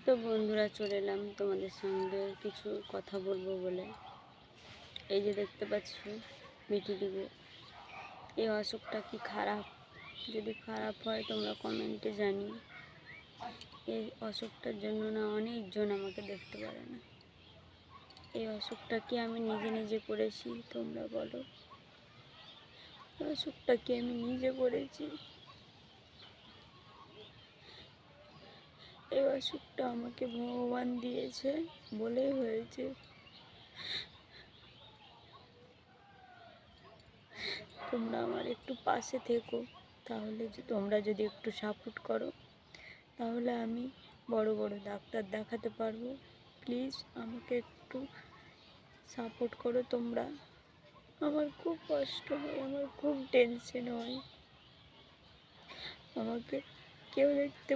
তো বন্ধুরা, চলে এলাম তোমাদের সঙ্গে কিছু কথা বলবো বলে। এই যে দেখতে পাচ্ছ মিঠিডিগো, এই অসুখটা কি খারাপ? যদি খারাপ হয় তোমরা কমেন্টে জানিও। এই অসুখটার জন্য না অনেকজন আমাকে দেখতে পারে না। এই অসুখটা কি আমি নিজে নিজে করেছি? তোমরা বলো, এই অসুখটা কি আমি নিজে করেছি? এই অসুখটা আমাকে ভগবান দিয়েছে বলেই হয়েছে। তোমরা আমার একটু পাশে থেকো, তাহলে তোমরা যদি একটু সাপোর্ট করো তাহলে আমি বড় বড় ডাক্তার দেখাতে পারবো। প্লিজ আমাকে একটু সাপোর্ট করো তোমরা। আমার খুব কষ্ট হয়, আমার খুব টেনশন হয়, আমাকে কেউ দেখতে